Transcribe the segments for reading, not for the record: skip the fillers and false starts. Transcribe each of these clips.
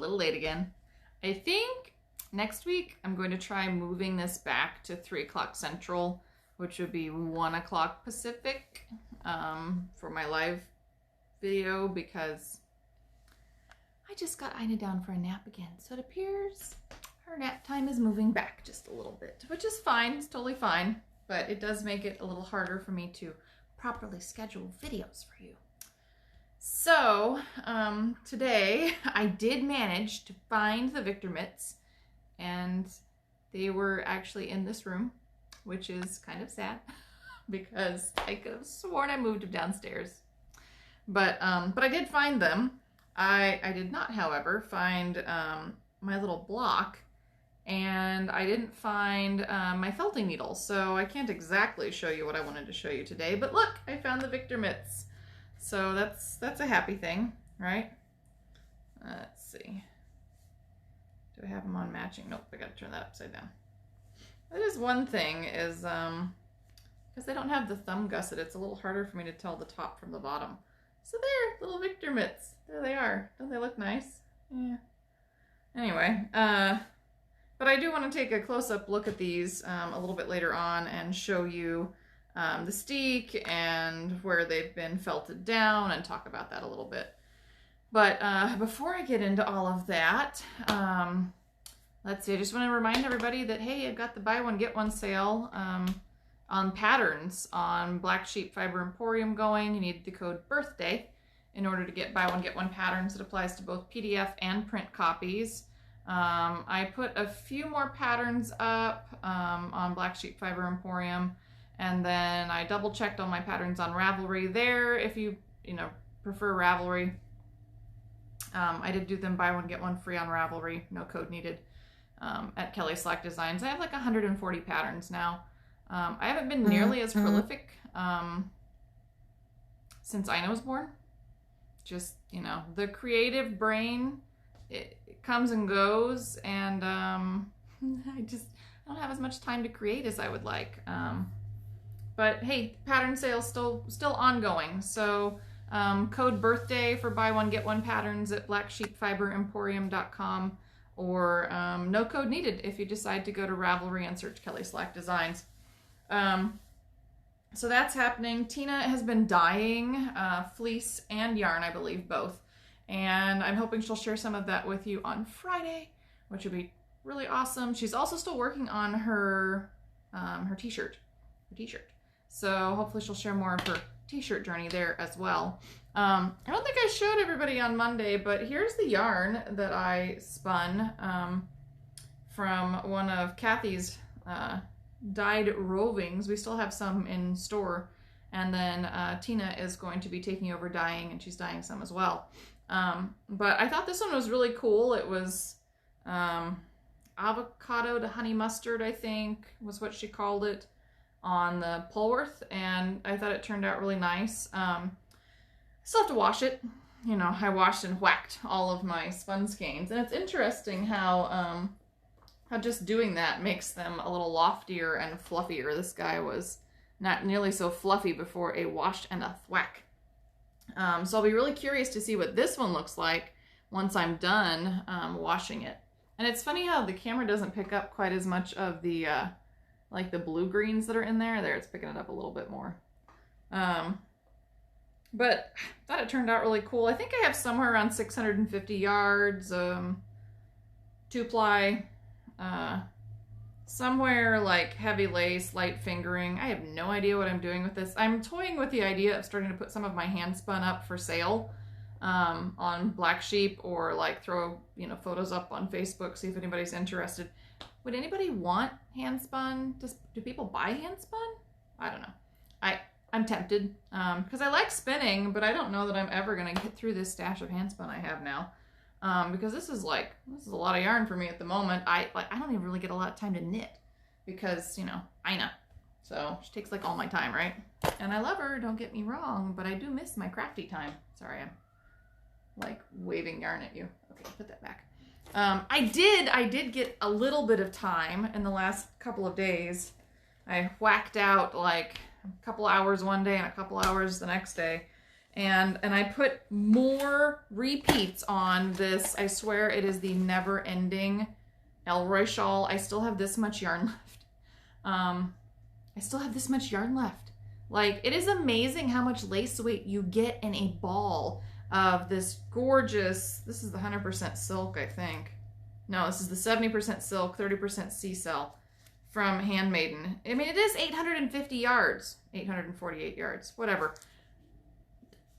little late again. I think next week I'm going to try moving this back to 3 o'clock Central, which would be 1 o'clock Pacific, for my live video, because I just got Ina down for a nap again. So it appears her nap time is moving back just a little bit, which is fine. It's totally fine, but it does make it a little harder for me to properly schedule videos for you. So today I did manage to find the Victor mitts, and they were actually in this room, which is kind of sad because I could have sworn I moved them downstairs. But I did find them. I did not, however, find my little block, and I didn't find my felting needle, so I can't exactly show you what I wanted to show you today. But look, I found the Victor mitts. So that's a happy thing, right? Let's see. Do I have them on matching? Nope, I gotta turn that upside down. That is one thing, is because they don't have the thumb gusset, it's a little harder for me to tell the top from the bottom. So there, little Victor mitts. There they are. Don't they look nice? Yeah. Anyway, but I do want to take a close-up look at these a little bit later on and show you the steek and where they've been felted down and talk about that a little bit. But before I get into all of that, let's see, I just want to remind everybody that, hey, I've got the buy one, get one sale on patterns on Black Sheep Fiber Emporium going. You need the code BIRTHDAY in order to get buy one, get one patterns. It applies to both PDF and print copies. I put a few more patterns up on Black Sheep Fiber Emporium. And then I double checked all my patterns on Ravelry there. If you prefer Ravelry, I did do them buy one, get one free on Ravelry. No code needed at Kelly Slack Designs. I have like 140 patterns now. I haven't been nearly as prolific since Ina was born. Just, the creative brain, it comes and goes, and I don't have as much time to create as I would like. But hey, pattern sale's still ongoing. So code BIRTHDAY for buy one, get one patterns at blacksheepfiberemporium.com, or no code needed if you decide to go to Ravelry and search Kelly Slack Designs. So that's happening. Tina has been dyeing fleece and yarn, I believe, both. And I'm hoping she'll share some of that with you on Friday, which would be really awesome. She's also still working on her t-shirt. So hopefully she'll share more of her t-shirt journey there as well. I don't think I showed everybody on Monday, but here's the yarn that I spun from one of Kathy's dyed rovings. We still have some in store. And then Tina is going to be taking over dyeing, and she's dyeing some as well. But I thought this one was really cool. It was avocado to honey mustard, I think, was what she called it on the Polworth, and I thought it turned out really nice. Still have to wash it. I washed and whacked all of my spun skeins, and it's interesting how just doing that makes them a little loftier and fluffier. This guy was not nearly so fluffy before a wash and a thwack. So I'll be really curious to see what this one looks like once I'm done washing it. And it's funny how the camera doesn't pick up quite as much of the like the blue greens that are in there. There, it's picking it up a little bit more. But I thought it turned out really cool. I think I have somewhere around 650 yards, 2-ply, somewhere like heavy lace, light fingering. I have no idea what I'm doing with this. I'm toying with the idea of starting to put some of my hand spun up for sale on Black Sheep, or like throw photos up on Facebook, see if anybody's interested. Would anybody want hand spun? Do people buy hand spun? I don't know. I'm tempted because I like spinning, but I don't know that I'm ever gonna get through this stash of hand spun I have now, because this is a lot of yarn for me at the moment. I don't even really get a lot of time to knit because Ina, so she takes like all my time, right? And I love her, don't get me wrong, but I do miss my crafty time. Sorry, I'm like waving yarn at you. Okay, put that back. I did get a little bit of time in the last couple of days. I whacked out like a couple hours one day and a couple hours the next day. And I put more repeats on this. I swear it is the never-ending Elroy shawl. I still have this much yarn left. I still have this much yarn left. Like, it is amazing how much lace weight you get in a ball of this gorgeous, this is the 100% silk, I think. No, this is the 70% silk, 30% sea cell from Handmaiden. I mean, it is 850 yards, 848 yards, whatever.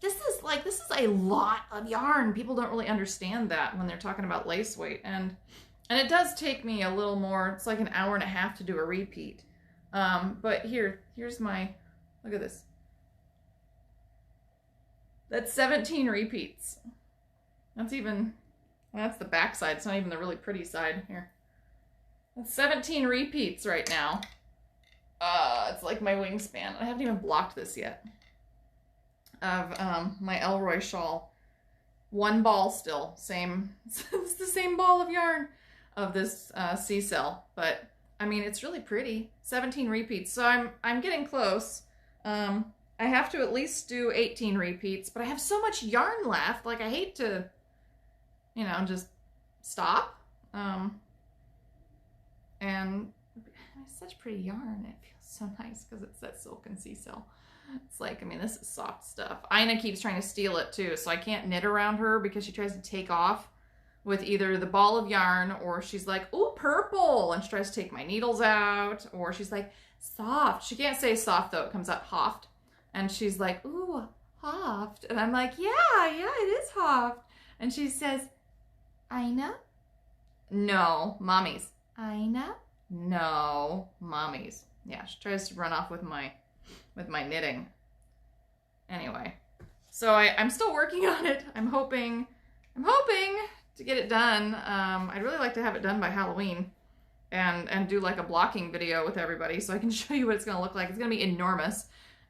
This is a lot of yarn. People don't really understand that when they're talking about lace weight. And it does take me a little more, it's like an hour and a half to do a repeat. But here's my, look at this. That's 17 repeats. That's the back side. It's not even the really pretty side here. That's 17 repeats right now. It's like my wingspan. I haven't even blocked this yet. Of my Elroy shawl. One ball still. Same. It's the same ball of yarn of this sea cell. But I mean, it's really pretty. 17 repeats. So I'm getting close. I have to at least do 18 repeats, but I have so much yarn left. Like, I hate to, you know, just stop. And it's such pretty yarn. It feels so nice because it's that silk and sea cell. It's like, I mean, this is soft stuff. Ina keeps trying to steal it too, so I can't knit around her because she tries to take off with either the ball of yarn, or she's like, ooh, purple, and she tries to take my needles out, or she's like, soft. She can't say soft though, it comes out hoft. And she's like, ooh, hoft. And I'm like, yeah, it is hoft. And she says, Ina? No, mommies. Ina? No, mommies. Yeah, she tries to run off with my knitting. Anyway, so I'm still working on it. I'm hoping to get it done. I'd really like to have it done by Halloween and do like a blocking video with everybody so I can show you what it's going to look like. It's going to be enormous.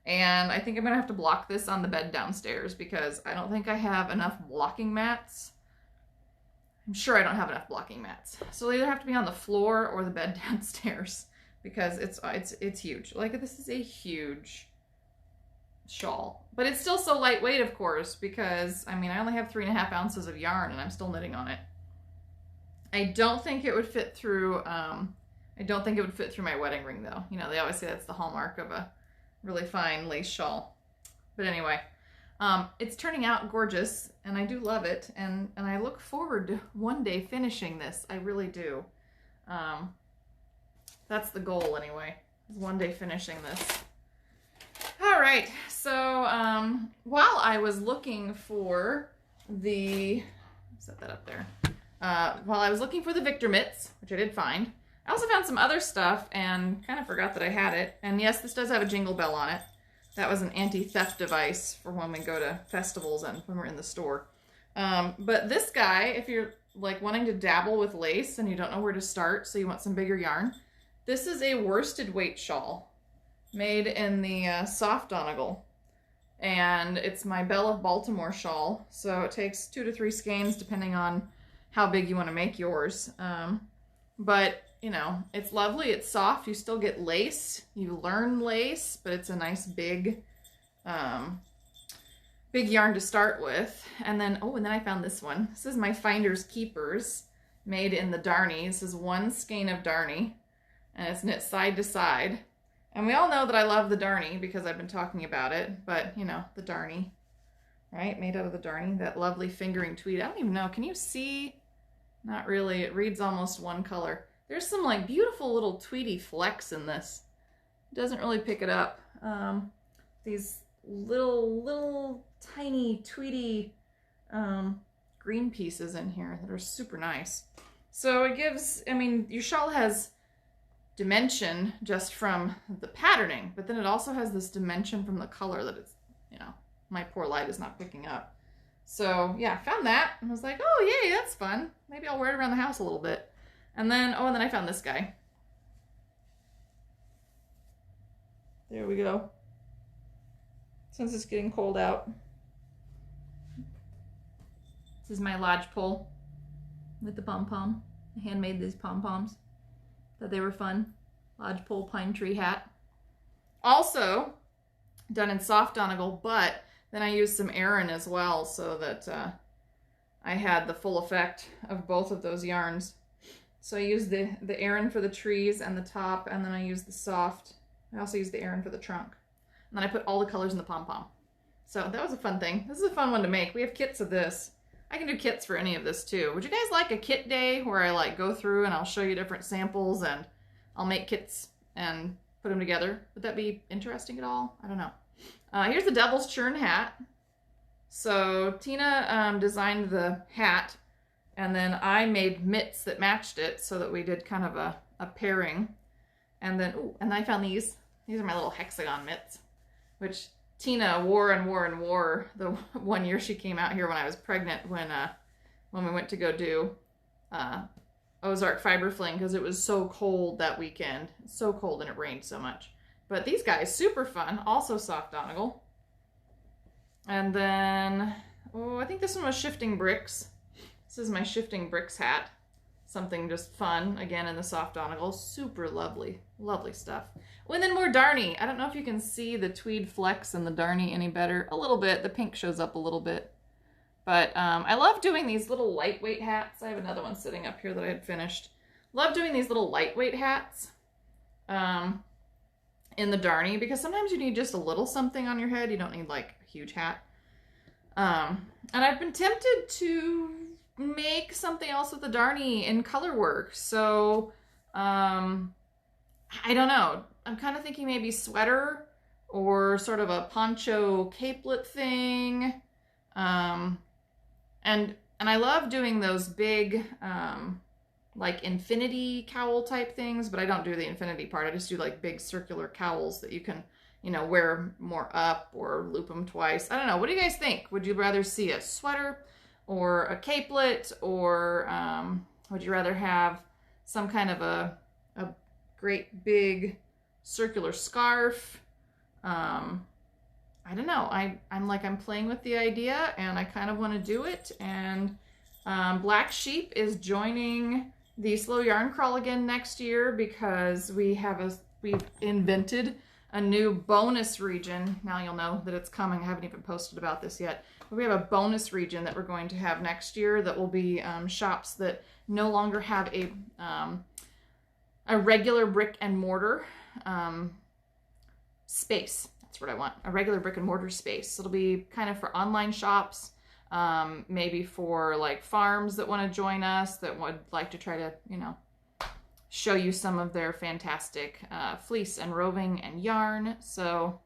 And I think I'm going to have to block this on the bed downstairs because I don't think I have enough blocking mats. I'm sure I don't have enough blocking mats. So they either have to be on the floor or the bed downstairs because it's huge. Like, this is a huge shawl. But it's still so lightweight, of course, because, I mean, I only have 3.5 ounces of yarn and I'm still knitting on it. I don't think it would fit through, my wedding ring, though. You know, they always say that's the hallmark of a really fine lace shawl. But anyway, it's turning out gorgeous, and I do love it, and I look forward to one day finishing this. I really do. That's the goal, anyway, is one day finishing this. All right, so while I was looking for set that up there. While I was looking for the Victor mitts, which I did find, I also found some other stuff and kind of forgot that I had it. And yes, this does have a jingle bell on it. That was an anti-theft device for when we go to festivals and when we're in the store. But this guy, if you're like wanting to dabble with lace and you don't know where to start, so you want some bigger yarn, this is a worsted weight shawl made in the soft donegal. And it's my Belle of Baltimore shawl. So it takes 2 to 3 skeins depending on how big you want to make yours. But you know, it's lovely, it's soft, you still get lace, you learn lace, but it's a nice big yarn to start with. And then, and then I found this one. This is my Finders Keepers, made in the darny. This is 1 skein of darny, and it's knit side to side. And we all know that I love the darny because I've been talking about it, but you know, the darny, right? Made out of the darny, that lovely fingering tweed. I don't even know, can you see? Not really, it reads almost one color. There's some like beautiful little tweedy flecks in this. It doesn't really pick it up. These little tiny tweedy green pieces in here that are super nice. So it gives, I mean, your shawl has dimension just from the patterning, but then it also has this dimension from the color that it's, you know, my poor light is not picking up. So yeah, I found that and was like, oh yay, that's fun. Maybe I'll wear it around the house a little bit. And then, and then I found this guy. There we go. Since it's getting cold out. This is my lodgepole with the pom-pom. I handmade these pom-poms. Thought they were fun. Lodgepole pine tree hat. Also done in soft donegal, but Then I used some Aran as well so that I had the full effect of both of those yarns. So I used the Aran for the trees and the top, and then I used the soft. I also used the Aran for the trunk. And then I put all the colors in the pom-pom. So that was a fun thing. This is a fun one to make. We have kits of this. I can do kits for any of this too. Would you guys like a kit day where I like go through and I'll show you different samples and I'll make kits and put them together? Would that be interesting at all? I don't know. Here's the Devil's Churn hat. So Tina designed the hat, and then I made mitts that matched it so that we did kind of a pairing. And then, ooh, and I found these. These are my little hexagon mitts, which Tina wore and wore and wore the one year she came out here when I was pregnant, when we went to go do Ozark Fiber Fling, because it was so cold that weekend. So cold and it rained so much. But these guys, super fun. Also soft Donegal. And then, oh, I think this one was Shifting Bricks. This is my Shifting Bricks hat. Something just fun, again, in the soft Donegal. Super lovely. Lovely stuff. Oh, and then more Darnie. I don't know if you can see the tweed flecks in the Darnie any better. A little bit. The pink shows up a little bit. But I love doing these little lightweight hats. I have another one sitting up here that I had finished. Love doing these little lightweight hats. In the Darnie, because sometimes you need just a little something on your head. You don't need like a huge hat. And I've been tempted to make something else with the Darnie in Colorwork. So I don't know. I'm kind of thinking maybe sweater or sort of a poncho capelet thing. And I love doing those big like infinity cowl type things, but I don't do the infinity part. I just do like big circular cowls that you can, you know, wear more up or loop them twice. I don't know. What do you guys think? Would you rather see a sweater or a capelet, or would you rather have some kind of a great big circular scarf? I don't know. I'm playing with the idea, and I kind of want to do it. And Black Sheep is joining the Slow Yarn Crawl again next year, because we've invented a new bonus region. Now you'll know that it's coming. I haven't even posted about this yet. But we have a bonus region that we're going to have next year that will be shops that no longer have a regular brick and mortar space. That's what I want. A regular brick and mortar space. It'll be kind of for online shops. Maybe for like farms that want to join us, that would like to try to, you know, show you some of their fantastic fleece and roving and yarn. So,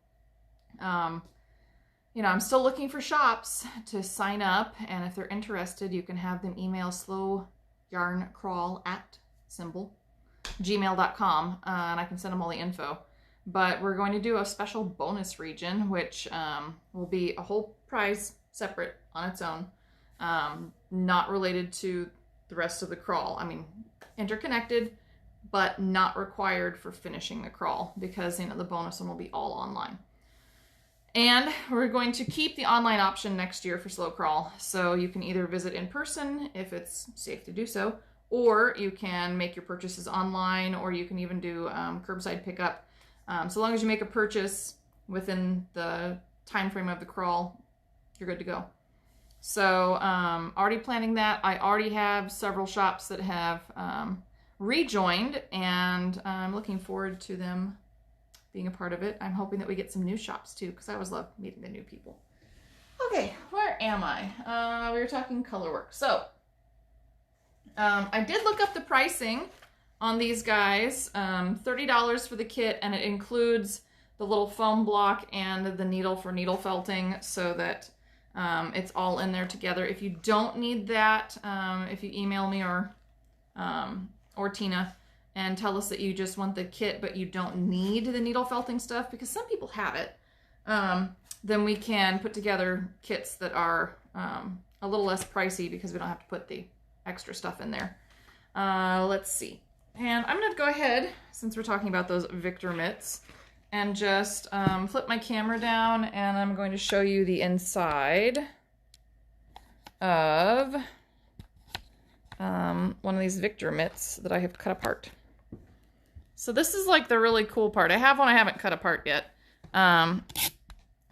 you know, I'm still looking for shops to sign up, and if they're interested, you can have them email slowyarncrawl@gmail.com, and I can send them all the info. But we're going to do a special bonus region, which will be a whole prize separate on its own, not related to the rest of the crawl. I mean, interconnected, but not required for finishing the crawl, because, you know, the bonus one will be all online. And we're going to keep the online option next year for Slow Crawl, so you can either visit in person if it's safe to do so, or you can make your purchases online, or you can even do curbside pickup. So long as you make a purchase within the time frame of the crawl, you're good to go. So already planning that. I already have several shops that have rejoined, and I'm looking forward to them being a part of it. I'm hoping that we get some new shops too, because I always love meeting the new people. Okay, where am I? We were talking Colorwork. So I did look up the pricing on these guys. $30 for the kit, and it includes the little foam block and the needle for needle felting, so that it's all in there together. If you don't need that, if you email me or Tina and tell us that you just want the kit but you don't need the needle felting stuff, because some people have it, then we can put together kits that are a little less pricey, because we don't have to put the extra stuff in there. Let's see. And I'm going to go ahead, since we're talking about those Victor mitts, and just flip my camera down, and I'm going to show you the inside of one of these Victor mitts that I have cut apart. So this is like the really cool part. I have one I haven't cut apart yet.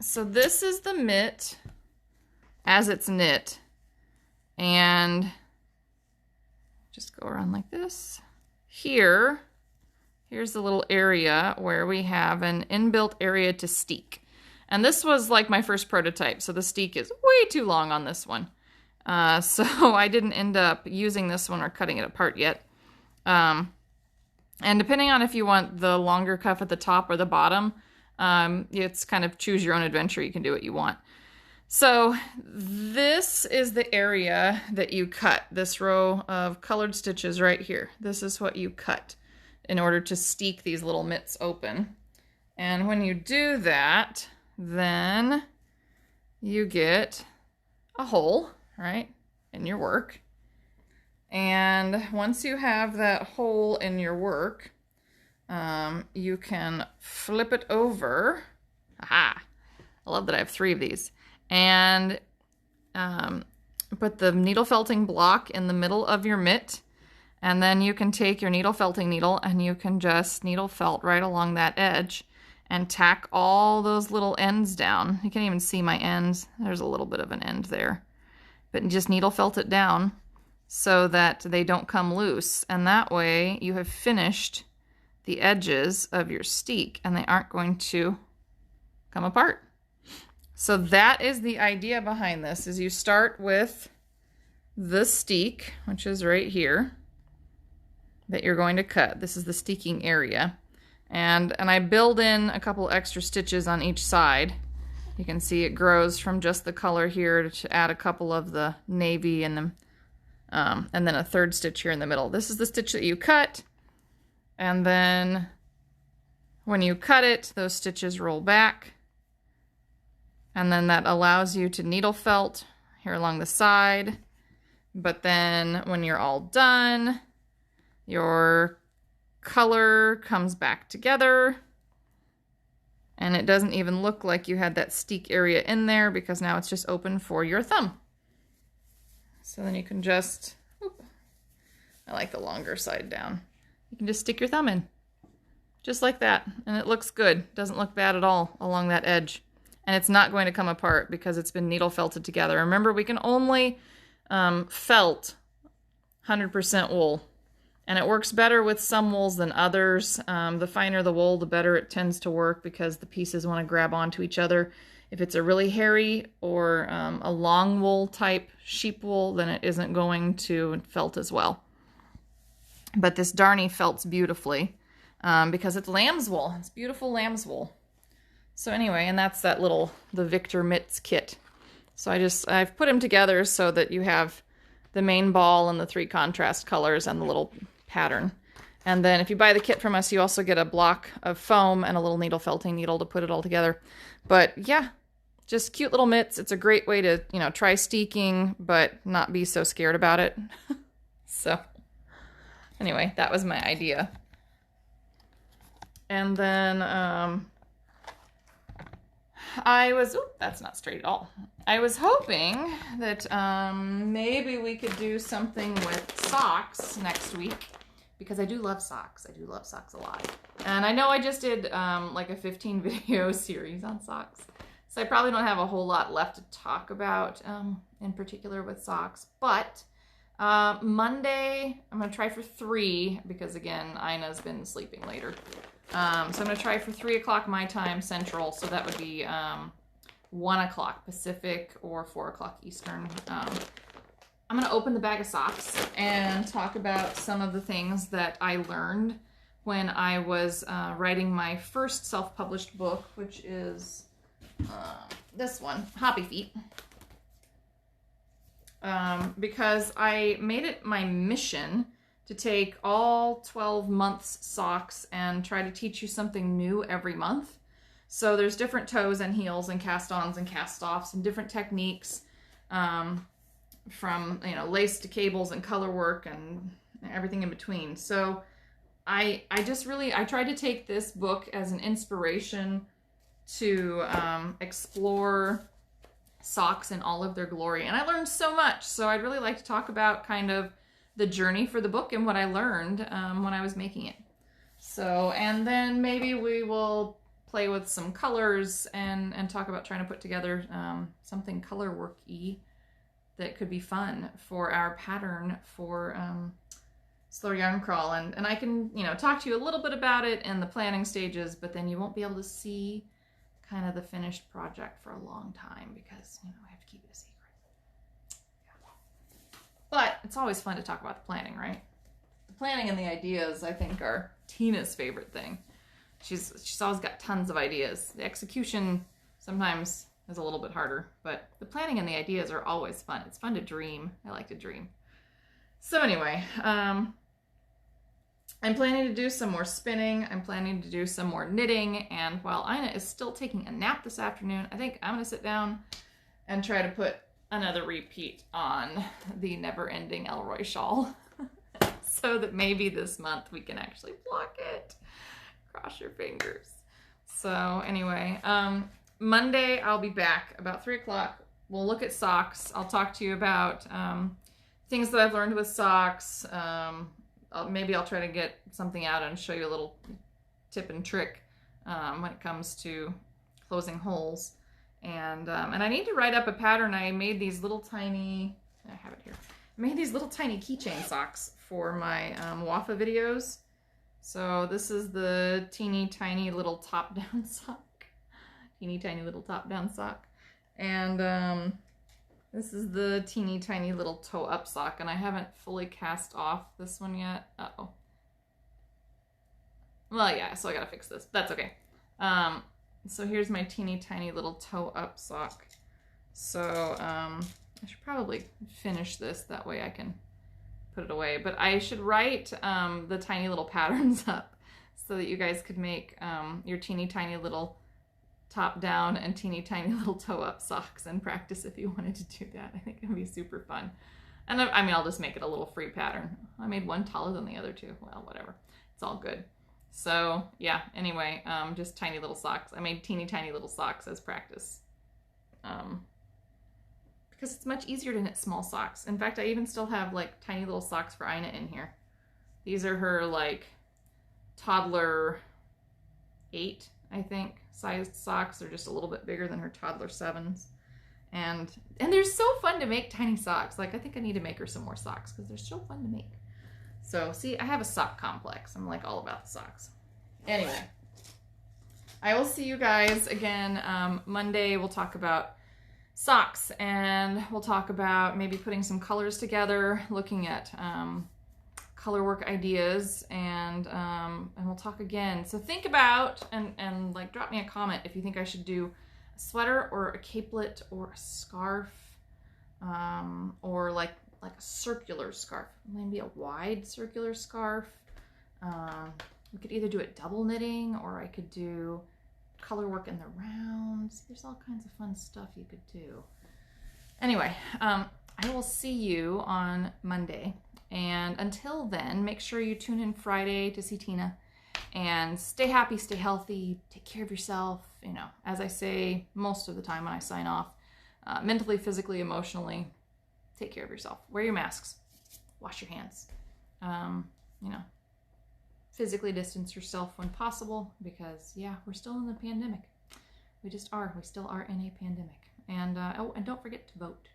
So this is the mitt as it's knit. And just go around like this. Here's the little area where we have an inbuilt area to steek. And this was like my first prototype, so the steek is way too long on this one. So I didn't end up using this one or cutting it apart yet. And depending on if you want the longer cuff at the top or the bottom, it's kind of choose your own adventure. You can do what you want. So this is the area that you cut, this row of colored stitches right here. This is what you cut in order to steek these little mitts open. And when you do that, then you get a hole, right, in your work. And once you have that hole in your work, you can flip it over. Aha! I love that I have 3 of these. And put the needle felting block in the middle of your mitt. And then you can take your needle felting needle and you can just needle felt right along that edge and tack all those little ends down. You can't even see my ends. There's a little bit of an end there. But just needle felt it down so that they don't come loose. And that way you have finished the edges of your steek and they aren't going to come apart. So that is the idea behind this, is you start with the steek, which is right here, that you're going to cut. This is the steeking area. And I build in a couple extra stitches on each side. You can see it grows from just the color here to add a couple of the navy and then a third stitch here in the middle. This is the stitch that you cut, and then when you cut it, those stitches roll back, and then that allows you to needle felt here along the side. But then when you're all done, your color comes back together, and it doesn't even look like you had that steek area in there because now it's just open for your thumb. So then you can just, I like the longer side down. You can just stick your thumb in, just like that, and it looks good. Doesn't look bad at all along that edge. And it's not going to come apart because it's been needle felted together. Remember, we can only felt 100% wool. And it works better with some wools than others. The finer the wool, the better it tends to work because the pieces want to grab onto each other. If it's a really hairy or a long wool type sheep wool, then it isn't going to felt as well. But this darnie felts beautifully because it's lamb's wool. It's beautiful lamb's wool. So anyway, and that's that little, the Victor Mitts kit. So I've put them together so that you have the main ball and the 3 contrast colors and the little pattern. And then if you buy the kit from us, you also get a block of foam and a little needle felting needle to put it all together. But yeah, just cute little mitts. It's a great way to, try steeking, but not be so scared about it. So anyway, that was my idea. And then that's not straight at all. I was hoping that maybe we could do something with socks next week, because I do love socks. I do love socks a lot. And I know I just did like a 15 video series on socks, so I probably don't have a whole lot left to talk about in particular with socks. But Monday, I'm going to try for 3, because again, Ina's been sleeping later. So I'm going to try for 3 o'clock my time central, so that would be 1 o'clock Pacific or 4 o'clock Eastern. I'm going to open the bag of socks and talk about some of the things that I learned when I was writing my first self-published book, which is this one, Hoppy Feet. Because I made it my mission to take all 12 months socks and try to teach you something new every month. So there's different toes and heels and cast-ons and cast-offs and different techniques, from lace to cables and color work and everything in between. So I tried to take this book as an inspiration to explore socks in all of their glory, and I learned so much. So I'd really like to talk about kind of the journey for the book and what I learned when I was making it. So, and then maybe we will play with some colors and talk about trying to put together something Colorwork-y that could be fun for our pattern for Slow Yarn Crawl. And I can, you know, talk to you a little bit about it in the planning stages, but then you won't be able to see kind of the finished project for a long time because, you know, I have to keep it a secret. Yeah. But it's always fun to talk about the planning, right? The planning and the ideas, I think, are Tina's favorite thing. She's always got tons of ideas. The execution sometimes is a little bit harder, but the planning and the ideas are always fun. It's fun to dream. I like to dream. So anyway, I'm planning to do some more spinning. I'm planning to do some more knitting. And while Ina is still taking a nap this afternoon, I think I'm going to sit down and try to put another repeat on the never-ending Elroy shawl so that maybe this month we can actually block it. Cross your fingers. So anyway, Monday I'll be back about 3 o'clock. We'll look at socks. I'll talk to you about things that I've learned with socks. Maybe I'll try to get something out and show you a little tip and trick when it comes to closing holes. And I need to write up a pattern. I made these little tiny, I have it here. I made these little tiny keychain socks for my Wafa videos. So this is the teeny tiny little top-down sock. Teeny tiny little top-down sock. And this is the teeny tiny little toe-up sock. And I haven't fully cast off this one yet. Uh-oh. Well, yeah, so I gotta fix this. That's okay. So here's my teeny tiny little toe-up sock. So I should probably finish this. That way I can put it away, but I should write the tiny little patterns up so that you guys could make your teeny tiny little top down and teeny tiny little toe up socks and practice if you wanted to do that. I think it'd be super fun. And I mean, I'll just make it a little free pattern. I made one taller than the other two. Well, whatever. It's all good. So yeah, anyway, just tiny little socks. I made teeny tiny little socks as practice. Because it's much easier to knit small socks. In fact, I even still have like tiny little socks for Ina in here. These are her like toddler 8, I think, sized socks. They're just a little bit bigger than her toddler 7s. And they're so fun to make, tiny socks. Like, I think I need to make her some more socks because they're so fun to make. So, see, I have a sock complex. I'm like all about the socks. Anyway, I will see you guys again Monday. We'll talk about socks, and we'll talk about maybe putting some colors together, looking at Colorwork ideas, and we'll talk again. So think about and like drop me a comment if you think I should do a sweater or a capelet or a scarf, or like a circular scarf, maybe a wide circular scarf. We could either do it double knitting, or I could do Colorwork in the rounds. There's all kinds of fun stuff you could do. Anyway, I will see you on Monday. And until then, make sure you tune in Friday to see Tina. And stay happy, stay healthy, take care of yourself. You know, as I say most of the time when I sign off, mentally, physically, emotionally, take care of yourself. Wear your masks. Wash your hands. You know, physically distance yourself when possible, because yeah, we're still in the pandemic. We just are. We still are in a pandemic. And oh, and don't forget to vote.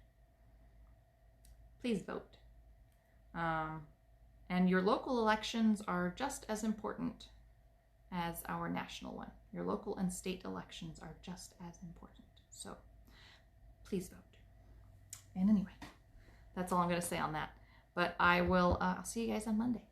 Please vote. And your local elections are just as important as our national one. Your local and state elections are just as important. So please vote. And anyway, that's all I'm going to say on that. But I will, I'll see you guys on Monday.